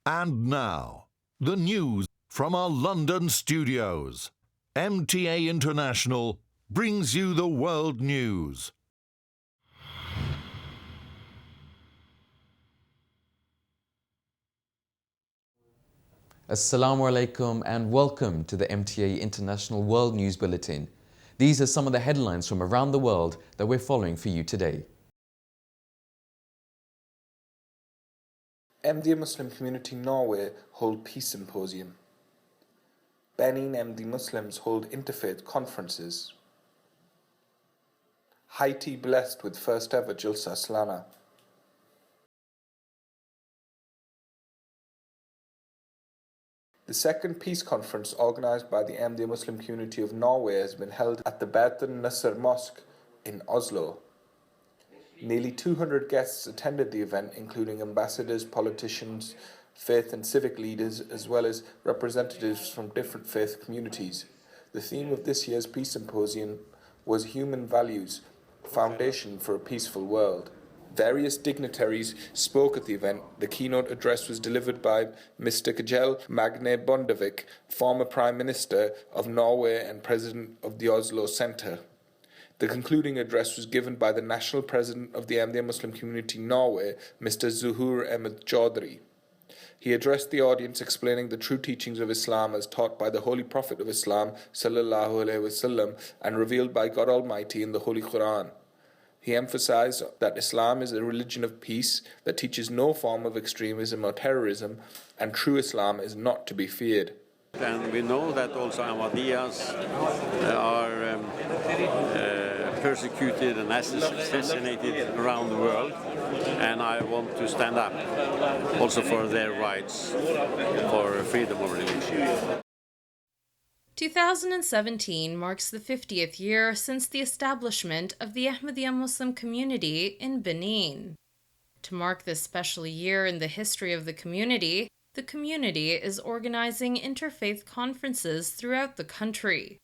And now, the news from our London studios. MTA International brings you the world news. Assalamu alaikum and welcome to the MTA International World News Bulletin. These are some of the headlines from around the world that we're following for you today. Ahmadiyya Muslim community Norway hold peace symposium. Benin Ahmadiyya Muslims hold interfaith conferences. Haiti blessed with first ever Jalsa Salana. The second peace conference organised by the Ahmadiyya Muslim community of Norway has been held at the Beit Nasser Mosque in Oslo. Nearly 200 guests attended the event, including ambassadors, politicians, faith and civic leaders, as well as representatives from different faith communities. The theme of this year's Peace Symposium was Human Values, Foundation for a Peaceful World. Various dignitaries spoke at the event. The keynote address was delivered by Mr. Kjell Magne Bondevik, former Prime Minister of Norway and President of the Oslo Centre. The concluding address was given by the National President of the Ahmadiyya Muslim Community Norway, Mr. Zuhur Ahmed Chaudhry. He addressed the audience explaining the true teachings of Islam as taught by the Holy Prophet of Islam, sallallahu alaihi wasallam, and revealed by God Almighty in the Holy Quran. He emphasized that Islam is a religion of peace that teaches no form of extremism or terrorism, and true Islam is not to be feared. And we know that also Ahmadiyyas are persecuted and assassinated around the world, and I want to stand up also for their rights for freedom of religion. 2017 marks the 50th year since the establishment of the Ahmadiyya Muslim community in Benin. To mark this special year in the history of the community is organizing interfaith conferences throughout the country.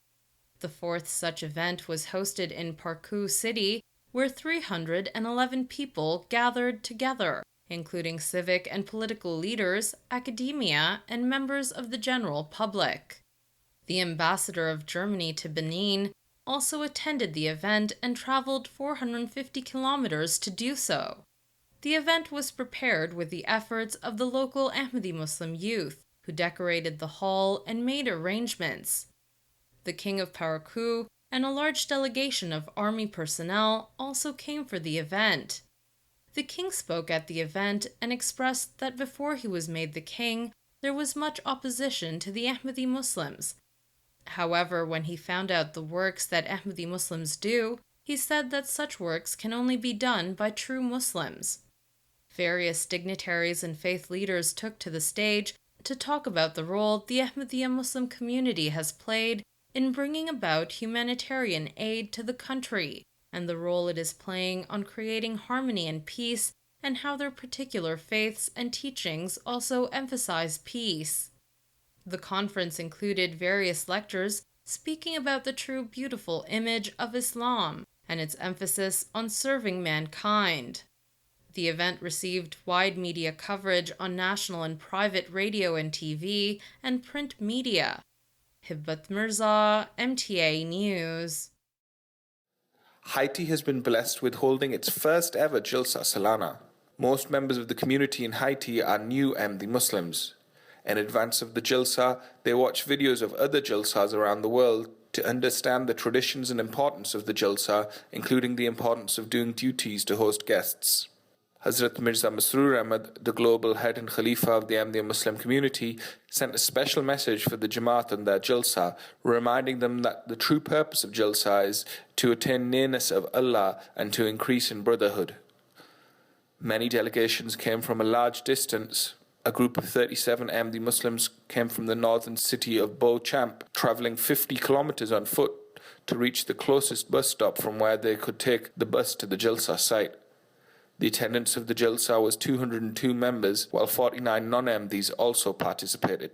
The fourth such event was hosted in Parkou City, where 311 people gathered together, including civic and political leaders, academia, and members of the general public. The ambassador of Germany to Benin also attended the event and traveled 450 kilometers to do so. The event was prepared with the efforts of the local Ahmadi Muslim youth, who decorated the hall and made arrangements. The King of Parkou and a large delegation of army personnel also came for the event. The king spoke at the event and expressed that before he was made the king, there was much opposition to the Ahmadi Muslims. However, when he found out the works that Ahmadi Muslims do, he said that such works can only be done by true Muslims. Various dignitaries and faith leaders took to the stage to talk about the role the Ahmadiyya Muslim community has played in bringing about humanitarian aid to the country, and the role it is playing on creating harmony and peace, and how their particular faiths and teachings also emphasize peace. The conference included various lectures speaking about the true beautiful image of Islam and its emphasis on serving mankind. The event received wide media coverage on national and private radio and TV and print media. Hibbat Mirza, MTA News. Haiti has been blessed with holding its first ever Jalsa Salana. Most members of the community in Haiti are new Ahmadiyya Muslims. In advance of the Jalsa, they watch videos of other Jalsas around the world to understand the traditions and importance of the Jalsa, including the importance of doing duties to host guests. Hazrat Mirza Masroor Ahmad, the global head and Khalifa of the Ahmadiyya Muslim community, sent a special message for the Jamaat and their Jalsa, reminding them that the true purpose of Jalsa is to attain nearness of Allah and to increase in brotherhood. Many delegations came from a large distance. A group of 37 Ahmadiyya Muslims came from the northern city of Beauchamp, travelling 50 kilometers on foot to reach the closest bus stop from where they could take the bus to the Jalsa site. The attendance of the Jalsa was 202 members, while 49 non-Ahmadis also participated.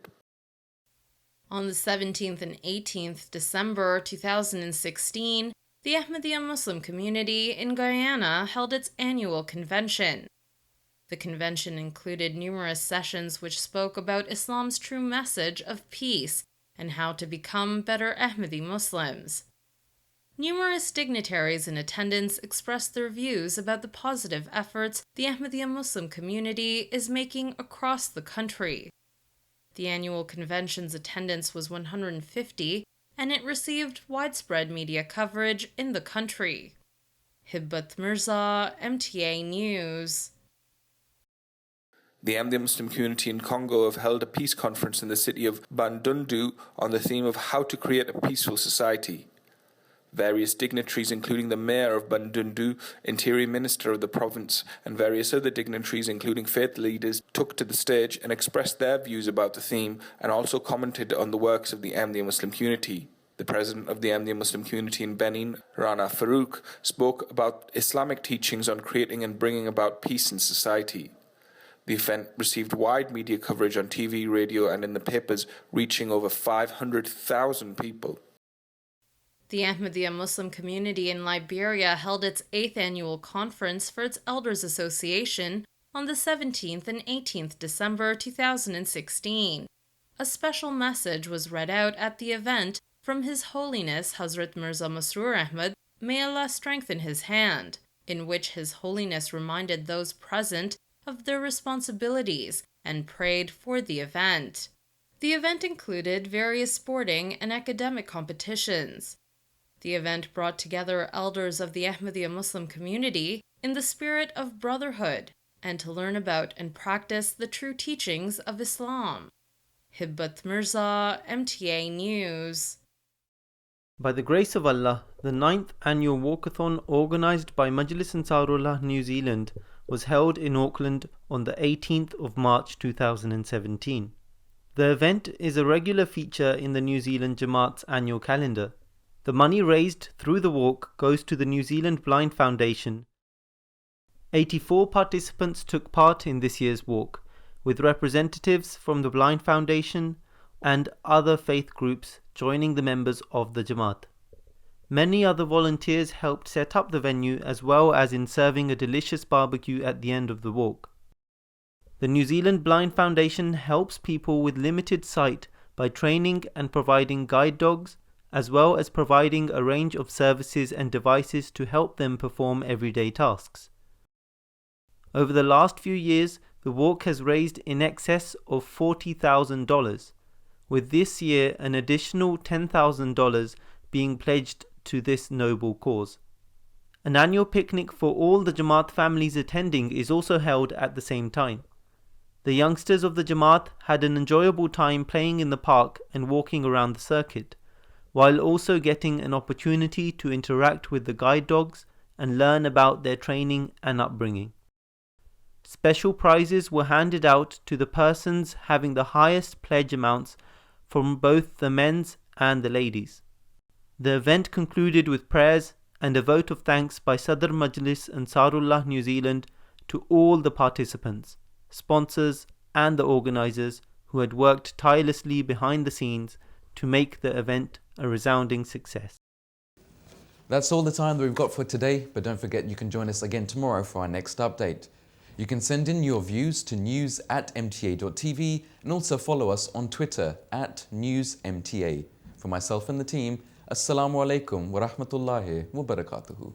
On the 17th and 18th December 2016, the Ahmadiyya Muslim community in Guyana held its annual convention. The convention included numerous sessions which spoke about Islam's true message of peace and how to become better Ahmadi Muslims. Numerous dignitaries in attendance expressed their views about the positive efforts the Ahmadiyya Muslim community is making across the country. The annual convention's attendance was 150, and it received widespread media coverage in the country. Hibbat Mirza, MTA News. The Ahmadiyya Muslim community in Congo have held a peace conference in the city of Bandundu on the theme of how to create a peaceful society. Various dignitaries, including the mayor of Bandundu, interior minister of the province, and various other dignitaries, including faith leaders, took to the stage and expressed their views about the theme and also commented on the works of the Ahmadiyya Muslim community. The president of the Ahmadiyya Muslim community in Benin, Rana Farouk, spoke about Islamic teachings on creating and bringing about peace in society. The event received wide media coverage on TV, radio, and in the papers, reaching over 500,000 people. The Ahmadiyya Muslim community in Liberia held its 8th annual conference for its Elders Association on the 17th and 18th December 2016. A special message was read out at the event from His Holiness Hazrat Mirza Masroor Ahmad, may Allah strengthen his hand, in which His Holiness reminded those present of their responsibilities and prayed for the event. The event included various sporting and academic competitions. The event brought together elders of the Ahmadiyya Muslim community in the spirit of brotherhood and to learn about and practice the true teachings of Islam. Hibbat Mirza, MTA News. By the grace of Allah, the 9th annual walkathon organised by Majlis Ansarullah New Zealand was held in Auckland on the 18th of March 2017. The event is a regular feature in the New Zealand Jamaat's annual calendar. The money raised through the walk goes to the New Zealand Blind Foundation. 84 participants took part in this year's walk, with representatives from the Blind Foundation and other faith groups joining the members of the Jamaat. Many other volunteers helped set up the venue, as well as in serving a delicious barbecue at the end of the walk. The New Zealand Blind Foundation helps people with limited sight by training and providing guide dogs, as well as providing a range of services and devices to help them perform everyday tasks. Over the last few years, the walk has raised in excess of $40,000, with this year an additional $10,000 being pledged to this noble cause. An annual picnic for all the Jamaat families attending is also held at the same time. The youngsters of the Jamaat had an enjoyable time playing in the park and walking around the circuit, while also getting an opportunity to interact with the guide dogs and learn about their training and upbringing. Special prizes were handed out to the persons having the highest pledge amounts from both the men's and the ladies. The event concluded with prayers and a vote of thanks by Sadr Majlis Ansarullah New Zealand to all the participants, sponsors and the organisers who had worked tirelessly behind the scenes to make the event a resounding success. That's all the time that we've got for today, but don't forget you can join us again tomorrow for our next update. You can send in your views to news@mta.tv and also follow us on Twitter @newsmta. For myself and the team, Assalamu alaikum wa rahmatullahi wa barakatuhu.